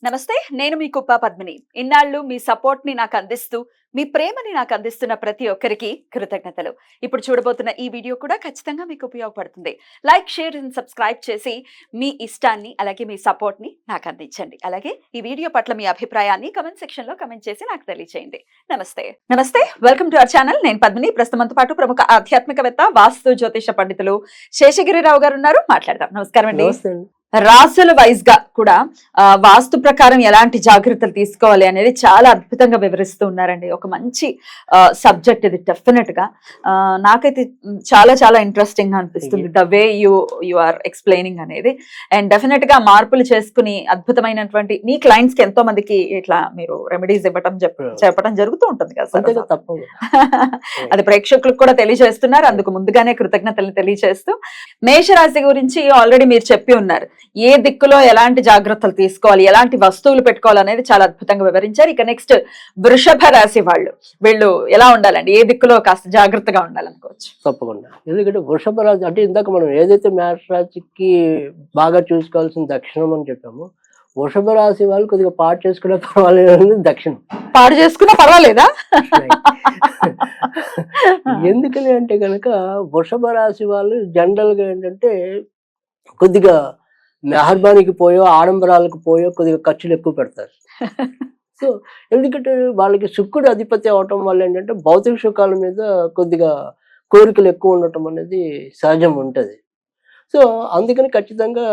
నమస్తే. నేను మీ కుప్ప పద్మిని. ఇన్నాళ్ళు మీ సపోర్ట్‌ని నాకందిస్తూ, మీ ప్రేమని నాకందిస్తున్న ప్రతి ఒక్కరికి కృతజ్ఞతలు. ఇప్పుడు చూడబోతున్న ఈ వీడియో కూడా ఖచ్చితంగా మీకు ఉపయోగపడుతుంది. లైక్, షేర్ అండ్ సబ్స్క్రైబ్ చేసి మీ ఇష్టాన్ని, అలాగే మీ సపోర్ట్‌ని నాకందించండి. అలాగే ఈ వీడియో పట్ల మీ అభిప్రాయాన్ని కామెంట్ సెక్షన్‌లో కామెంట్ చేసి నాకు తెలియజేయండి. నమస్తే. నమస్తే. Welcome to our channel. నేను పద్మిని. ప్రస్తుతం మనతో పాటు ప్రముఖ ఆధ్యాత్మికవేత్త, వాస్తు జ్యోతిష పండితులు శేషగిరిరావు గారు ఉన్నారు. మాట్లాడదాం. నమస్కారం అండి. నమస్తే అండి. రాసుల వైజ్ గా కూడా వాస్తు ప్రకారం ఎలాంటి జాగ్రత్తలు తీసుకోవాలి అనేది చాలా అద్భుతంగా వివరిస్తూ ఉన్నారండి. ఒక మంచి సబ్జెక్ట్ ఇది డెఫినెట్ గా. నాకైతే చాలా చాలా ఇంట్రెస్టింగ్ గా అనిపిస్తుంది the way you are explaining అనేది. అండ్ డెఫినెట్ గా మార్పులు చేసుకుని అద్భుతమైనటువంటి మీ క్లయింట్స్ కి ఎంతో మందికి ఇట్లా మీరు రెమెడీస్ ఇవ్వటం చెప్పడం జరుగుతూ ఉంటుంది కదా సార్. అది ప్రేక్షకులకు కూడా తెలియజేస్తున్నారు. అందుకు ముందుగానే కృతజ్ఞతలు తెలియజేస్తూ, మేషరాశి గురించి ఆల్రెడీ మీరు చెప్పి ఉన్నారు. ఏ దిక్కులో ఎలాంటి జాగ్రత్తలు తీసుకోవాలి, ఎలాంటి వస్తువులు పెట్టుకోవాలి అనేది చాలా అద్భుతంగా వివరించారు. ఇక నెక్స్ట్ వృషభ రాశి వీళ్ళు ఎలా ఉండాలండి? ఏ దిక్కులో కాస్త జాగ్రత్తగా ఉండాలనుకోవచ్చు? తప్పకుండా. ఎందుకంటే వృషభ రాశి అంటే ఇందాక మనం ఏదైతే మేష రాశికి బాగా చూసుకోవాల్సిన దక్షిణం అని చెప్పామో, వృషభ రాశి వాళ్ళు కొద్దిగా పాడు చేసుకునే పర్వాలేదు దక్షిణం. పాడు చేసుకున్నా పర్వాలేదా? ఎందుకని అంటే కనుక వృషభ రాశి వాళ్ళు జనరల్ గా ఏంటంటే కొద్దిగా మెహర్బానికి పోయో ఆడంబరాలకు పోయో కొద్దిగా ఖర్చులు ఎక్కువ పెడతారు. సో ఎందుకంటే వాళ్ళకి శుక్రుడు అధిపతి అవటం వల్ల ఏంటంటే భౌతిక సుఖాల మీద కొద్దిగా కోరికలు ఎక్కువ ఉండటం అనేది సహజం ఉంటుంది. సో అందుకని ఖచ్చితంగా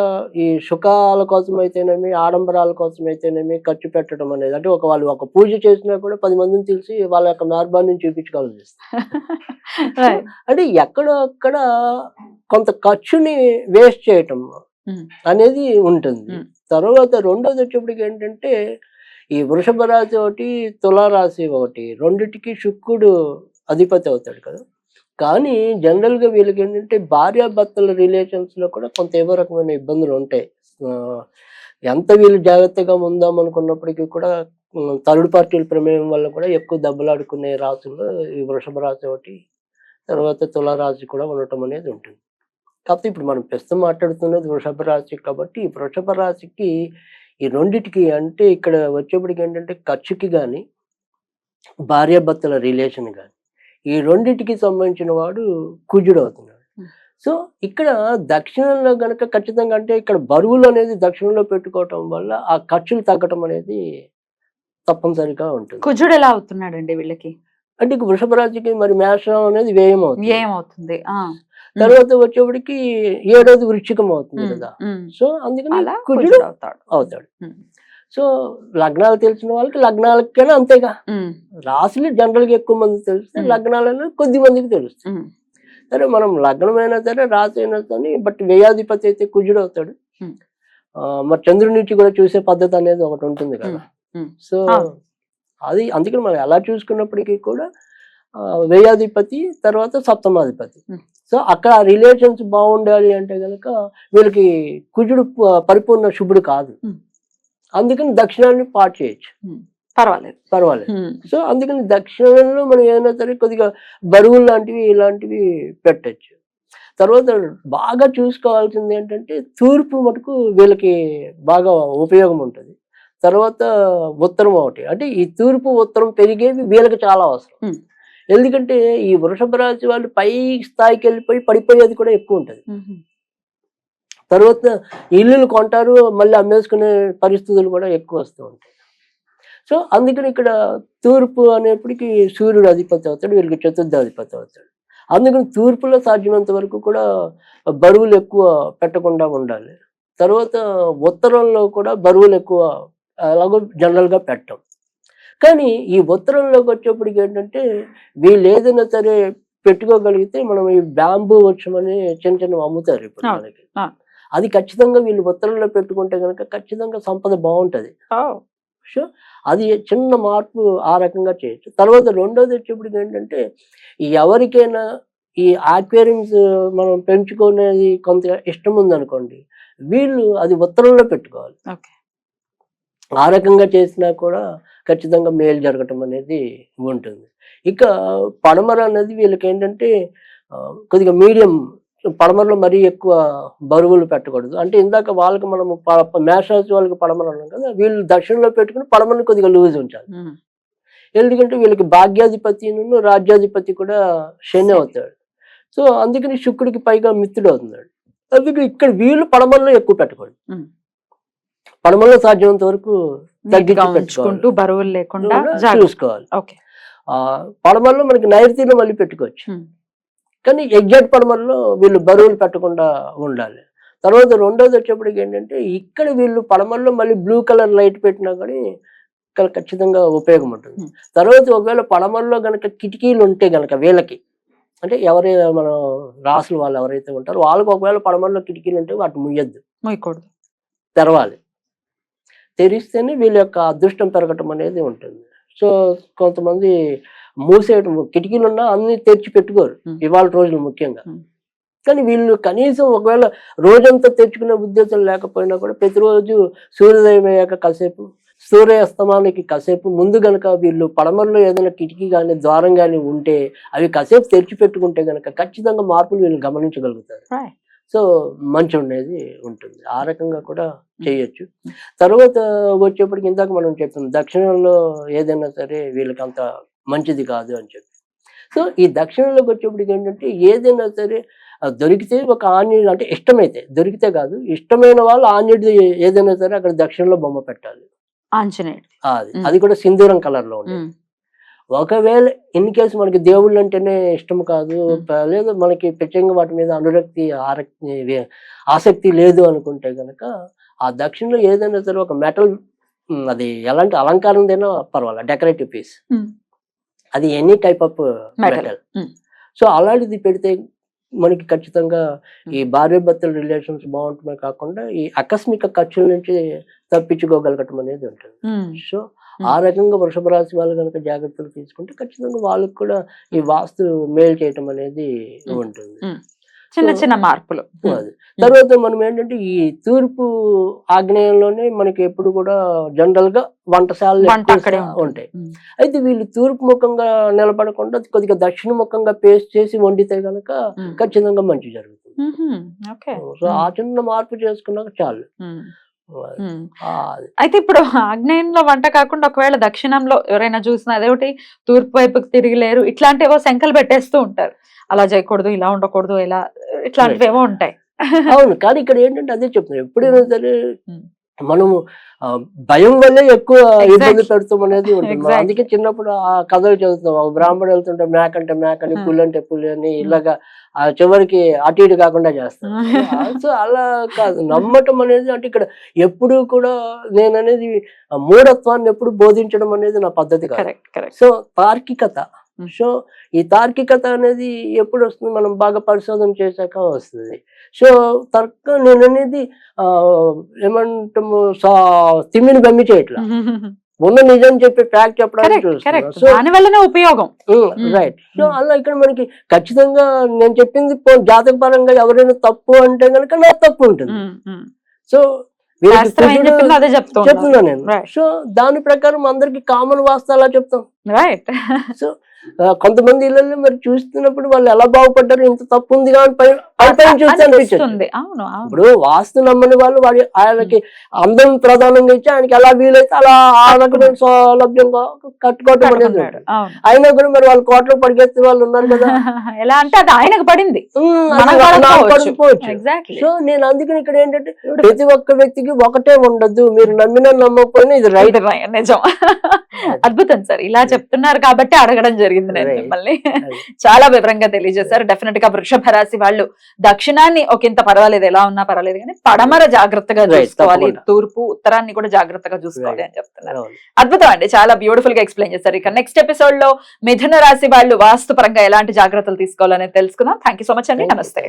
ఈ సుఖాల కోసం అయితేనేమి, ఆడంబరాల కోసం అయితేనేమి ఖర్చు పెట్టడం అనేది, అంటే వాళ్ళు ఒక పూజ చేసినా కూడా 10 మందిని తెలిసి వాళ్ళ యొక్క మెహర్బాన్ని చూపించుకోవాలని అంటే ఎక్కడక్కడ కొంత ఖర్చుని వేస్ట్ చేయటం అనేది ఉంటుంది. తర్వాత రెండోది వచ్చేప్పటికి ఏంటంటే ఈ వృషభ రాశి ఒకటి, తులారాశి ఒకటి, రెండిటికి శుక్రుడు అధిపతి అవుతాడు కదా. కానీ జనరల్ గా వీళ్ళకి ఏంటంటే భార్యాభర్తల రిలేషన్స్ లో కూడా కొంత ఏవో రకమైన ఇబ్బందులు ఉంటాయి. ఎంత వీళ్ళు జాగ్రత్తగా ఉందాం అనుకున్నప్పటికీ కూడా థర్డ్ పార్టీల ప్రమేయం వల్ల కూడా ఎక్కువ దెబ్బలాడుకునే రాశుల్లో ఈ వృషభ రాశి ఒకటి, తర్వాత తులారాశి కూడా ఉండటం అనేది ఉంటుంది. కాకపోతే ఇప్పుడు మనం ప్రస్తుతం మాట్లాడుతున్నది వృషభ రాశి కాబట్టి, ఈ వృషభ రాశికి ఈ రెండిటికి అంటే ఇక్కడ వచ్చేప్పటికి ఏంటంటే ఖర్చుకి కానీ, భార్యాభర్తల రిలేషన్ కానీ, ఈ రెండిటికి సంబంధించిన వాడు కుజుడు అవుతున్నాడు. సో ఇక్కడ దక్షిణంలో గనక ఖచ్చితంగా అంటే ఇక్కడ బరువులు అనేది దక్షిణంలో పెట్టుకోవటం వల్ల ఆ ఖర్చులు తగ్గటం అనేది తప్పనిసరిగా ఉంటుంది. కుజుడు ఎలా అవుతున్నాడండి వీళ్ళకి? అంటే వృషభ రాశికి మరి మేషం అనేది వ్యయం అవుతుంది. తర్వాత వచ్చేప్పటికి 7వది వృశ్చికం అవుతుంది కదా. సో అందుకని కుజుడు అవుతాడు. సో లగ్నాలు తెలిసిన వాళ్ళకి లగ్నాలకైనా అంతేగా. రాశులు జనరల్ గా ఎక్కువ మంది తెలిస్తే లగ్నాలైనా కొద్ది మందికి తెలుస్తుంది. సరే మనం లగ్నమైనా సరే రాశి అయినా సరే, బట్ వ్యయాధిపతి అయితే కుజుడు అవుతాడు. మరి చంద్రుడి నుంచి కూడా చూసే పద్ధతి అనేది ఒకటి ఉంటుంది కదా. సో అది అందుకని మనం ఎలా చూసుకున్నప్పటికీ కూడా వ్యయాధిపతి తర్వాత సప్తమాధిపతి. సో అక్కడ రిలేషన్స్ బాగుండాలి అంటే కనుక వీళ్ళకి కుజుడు పరిపూర్ణ శుభుడు కాదు. అందుకని దక్షిణాన్ని పాటు చేయొచ్చు, పర్వాలేదు. సో అందుకని దక్షిణంలో మనం ఏదైనా సరే కొద్దిగా బరువులు లాంటివి ఇలాంటివి పెట్టచ్చు. తర్వాత బాగా చూసుకోవాల్సింది ఏంటంటే తూర్పు మటుకు వీళ్ళకి బాగా ఉపయోగం ఉంటుంది. తర్వాత ఉత్తరం ఒకటి, అంటే ఈ తూర్పు ఉత్తరం పెరిగేవి వీళ్ళకి చాలా అవసరం. ఎందుకంటే ఈ వృషభ రాశి వాళ్ళు పై స్థాయికి వెళ్ళిపోయి పడిపోయేది కూడా ఎక్కువ ఉంటుంది. తర్వాత ఇల్లులు కొంటారు, మళ్ళీ అమ్మేసుకునే పరిస్థితులు కూడా ఎక్కువ వస్తూ ఉంటాయి. సో అందుకని ఇక్కడ తూర్పు అనేప్పటికీ సూర్యుడు అధిపతి అవుతాడు, వీళ్ళకి చతుర్థాధిపతి అవుతాడు. అందుకని తూర్పులో సాధ్యమైనంత వరకు కూడా బరువులు ఎక్కువ పెట్టకుండా ఉండాలి. తర్వాత ఉత్తరంలో కూడా బరువులు ఎక్కువ అలాగో జనరల్గా పెట్టం. కానీ ఈ ఉత్తరంలోకి వచ్చేప్పటికి ఏంటంటే వీళ్ళు ఏదైనా సరే పెట్టుకోగలిగితే, మనం ఈ బ్యాంబూ వృక్షం అని చిన్న అమ్ముతారు ఇప్పుడు మనకి. అది ఖచ్చితంగా వీళ్ళు ఉత్తరంలో పెట్టుకుంటే కనుక ఖచ్చితంగా సంపద బాగుంటది. సో అది చిన్న మార్పు ఆ రకంగా చేయొచ్చు. తర్వాత రెండోది వచ్చేప్పటికి ఏంటంటే ఎవరికైనా ఈ ఆక్వేరియంస్ మనం పెంచుకునేది కొంత ఇష్టం ఉందనుకోండి, వీళ్ళు అది ఉత్తరంలో పెట్టుకోవాలి. ఆ రకంగా చేసినా కూడా ఖచ్చితంగా మేలు జరగటం అనేది ఉంటుంది. ఇక పడమర అనేది వీళ్ళకి ఏంటంటే కొద్దిగా మీడియం పడమరలో మరీ ఎక్కువ బరువులు పెట్టకూడదు. అంటే ఇందాక వాళ్ళకి మనము మేషరాశి వాళ్ళకి పడమర అన్నాం కదా, వీళ్ళు దక్షిణంలో పెట్టుకుని పడమరని కొద్దిగా లూజ్ ఉంచాలి. ఎందుకంటే వీళ్ళకి భాగ్యాధిపతి రాజ్యాధిపతి కూడా శని అవుతాడు. సో అందుకని శుక్రుడికి పైగా మిత్రుడు అవుతున్నాడు. అందుకని ఇక్కడ వీళ్ళు పడమరలో ఎక్కువ పెట్టకూడదు. పడమరలో సాధ్యమైనంత వరకు తగ్గించుకుంటూ బరువులు లేకుండా చూసుకోవాలి. పడమరలో మనకి నైరుతిలో మళ్ళీ పెట్టుకోవచ్చు, కానీ ఎగ్జాక్ట్ పడమరలో వీళ్ళు బరువులు పెట్టకుండా ఉండాలి. తర్వాత రెండోది వచ్చేప్పటికి ఏంటంటే ఇక్కడ వీళ్ళు పడమరలో మళ్ళీ బ్లూ కలర్ లైట్ పెట్టినా కానీ ఇక్కడ ఖచ్చితంగా ఉపయోగం ఉంటుంది. తర్వాత ఒకవేళ పడమరలో గనక కిటికీలు ఉంటే గనక వీళ్ళకి, అంటే ఎవరైతే మన రాసులు వాళ్ళు ఎవరైతే ఉంటారో వాళ్ళకి ఒకవేళ పడమరలో కిటికీలు ఉంటే వాటిని ముయ్యొద్దు, తెరవాలి. తెరిస్తేనే వీళ్ళ యొక్క అదృష్టం పెరగటం అనేది ఉంటుంది. సో కొంతమంది మూసేయటం, కిటికీలు ఉన్నా అన్ని తెరిచి పెట్టుకోరు ఇవాళ రోజులు ముఖ్యంగా. కానీ వీళ్ళు కనీసం ఒకవేళ రోజంతా తెచ్చుకునే ఉద్దేశం లేకపోయినా కూడా ప్రతిరోజు సూర్యోదయం అయ్యాక కాసేపు, సూర్యాస్తమానికి కాసేపు ముందు గనక వీళ్ళు పడమరలో ఏదైనా కిటికీ కానీ ద్వారం కానీ ఉంటే అవి కాసేపు తెరిచి పెట్టుకుంటే గనక ఖచ్చితంగా మార్పులు వీళ్ళు గమనించగలుగుతారు. సో మంచి ఉండేది ఉంటుంది. ఆ రకంగా కూడా చేయొచ్చు. తర్వాత వచ్చేప్పటికి ఇందాక మనం చెప్పాం దక్షిణంలో ఏదైనా సరే వీళ్ళకి అంత మంచిది కాదు అని చెప్పి. సో ఈ దక్షిణంలోకి వచ్చేప్పటికి ఏంటంటే ఏదైనా సరే దొరికితే ఒక ఆంజనేయుడు, అంటే ఇష్టమైతే, దొరికితే కాదు ఇష్టమైన వాళ్ళు ఆంజనేయుడు ఏదైనా సరే అక్కడ దక్షిణంలో బొమ్మ పెట్టాలి. ఆంజనేయుడు అది కూడా సింధూరం కలర్ లో ఉంటుంది. ఒకవేళ ఇన్ కేసు మనకి దేవుళ్ళు అంటేనే ఇష్టం కాదు, లేదు మనకి ప్రత్యేకంగా వాటి మీద అనురక్తి ఆసక్తి లేదు అనుకుంటే గనక ఆ దక్షిణలో ఏదైనా సరే ఒక మెటల్, అది ఎలాంటి అలంకారం అయినా పర్వాలేదు, డెకరేటివ్ పీస్, అది any type of metal. So అలాంటిది పెడితే మనకి ఖచ్చితంగా ఈ భార్యాభర్తల రిలేషన్స్ బాగుంటమే కాకుండా ఈ ఆకస్మిక ఖర్చుల నుంచి తప్పించుకోగలగటం అనేది ఉంటుంది. సో ఆ రకంగా వృషభ రాశి వాళ్ళు కనుక జాగ్రత్తలు తీసుకుంటే ఖచ్చితంగా వాళ్ళకి కూడా ఈ వాస్తు మేలు చేయటం అనేది ఉంటుంది. చిన్న చిన్న మార్పులు. తర్వాత మనం ఏంటంటే ఈ తూర్పు ఆగ్నేయంలోనే మనకి ఎప్పుడు కూడా జనరల్ గా వంటశాలలు ఉంటాయి. అయితే వీళ్ళు తూర్పు ముఖంగా నిలబడకుండా కొద్దిగా దక్షిణ ముఖంగా పేస్ట్ చేసి వండితే గనక ఖచ్చితంగా మంచి జరుగుతుంది. సో ఆ చిన్న మార్పు చేసుకున్నాక చాలు. అయితే ఇప్పుడు ఆగ్నేయంలో వంట కాకుండా ఒకవేళ దక్షిణంలో ఎవరైనా చూసినా అదేమిటి తూర్పు వైపుకి తిరిగిలేరు ఇట్లాంటివో శంకలు పెట్టేస్తూ ఉంటారు, అలా చేయకూడదు, ఇలా ఉండకూడదు, ఇలా ఇట్లాంటివి ఏవో ఉంటాయి. అవును, కానీ ఇక్కడ ఏంటంటే అదే చెప్తున్నారు, ఎప్పుడైనా సరే మనము భయం వల్లే ఎక్కువ ఇబ్బంది పెడతాం అనేది ఉంటుంది. అందుకే చిన్నప్పుడు ఆ కథలు చదువుతాం, బ్రాహ్మణుడు వెళ్తుంటే మేక అంటే మేకని, పులి అంటే పులి అని, ఇలాగా ఆ చివరికి అటు ఇటు కాకుండా చేస్తాం. సో అలా కాదు, నమ్మటం అనేది అంటే ఇక్కడ ఎప్పుడు కూడా నేను అనేది మూఢత్వాన్ని ఎప్పుడు బోధించడం అనేది నా పద్ధతి కాదు. సో తార్కికత, సో ఈ తార్కికత అనేది ఎప్పుడు వస్తుంది, మనం బాగా పరిశోధన చేశాక వస్తుంది. సో నేను అనేది ఏమంటాము తిమ్మిని బమ్మి చేయట్లా, ఉన్న నిజం చెప్పి ఫ్యాక్ట్ చెప్పడానికి చూస్తున్నాను. ఉపయోగం రైట్. సో అలా ఇక్కడ మనకి ఖచ్చితంగా నేను చెప్పింది జాతక పరంగా ఎవరైనా తప్పు అంటే కనుక నా తప్పు ఉంటుంది. సో చెప్తున్నా నేను. సో దాని ప్రకారం అందరికి కామన్ వాస్తు అలా చెప్తాం. సో కొంతమంది ఇళ్ళల్లో మరి చూస్తున్నప్పుడు వాళ్ళు ఎలా బాగుపడ్డారు, ఇంత తప్పు ఉంది అనిపిస్తుంది. ఇప్పుడు వాస్తు నమ్మని వాళ్ళు ఆయనకి అందం ప్రధానంగా ఇచ్చి ఆయనకి ఎలా వీలైతే అలా ఆ రకమైన సౌలభ్యంగా కట్టుకోవటం అనేది. అయినా కూడా మరి వాళ్ళు కోట్లో పడిగెత్తే వాళ్ళు ఉన్నారు కదా, ఎలా అంటే అది ఆయనకు పడింది పడిపోవచ్చు. సో నేను అందుకని ఇక్కడ ఏంటంటే ప్రతి ఒక్క వ్యక్తికి ఒకటే ఉండదు, మీరు నమ్మినా నమ్మకపోయినా ఇది రైట్. నిజం. అద్భుతం సార్, ఇలా చెప్తున్నారు కాబట్టి అడగడం జరిగింది నేను మిమ్మల్ని. చాలా వివరంగా తెలియజేశారు. డెఫినెట్ గా వృషభ రాశి వాళ్ళు దక్షిణాన్ని ఒక ఇంత పర్వాలేదు, ఎలా ఉన్నా పర్వాలేదు, కానీ పడమర జాగ్రత్తగా చూసుకోవాలి, తూర్పు ఉత్తరాన్ని కూడా జాగ్రత్తగా చూసుకోవాలి అని చెప్తున్నారు. అద్భుతం అండి, చాలా బ్యూటిఫుల్ గా ఎక్స్ప్లెయిన్ చేశారు. ఇక నెక్స్ట్ ఎపిసోడ్ లో మిథున రాశి వాళ్ళు వాస్తు పరంగా ఎలాంటి జాగ్రత్తలు తీసుకోవాలనేది తెలుసుకుందాం. థ్యాంక్ యూ సో మచ్ అండి. నమస్తే.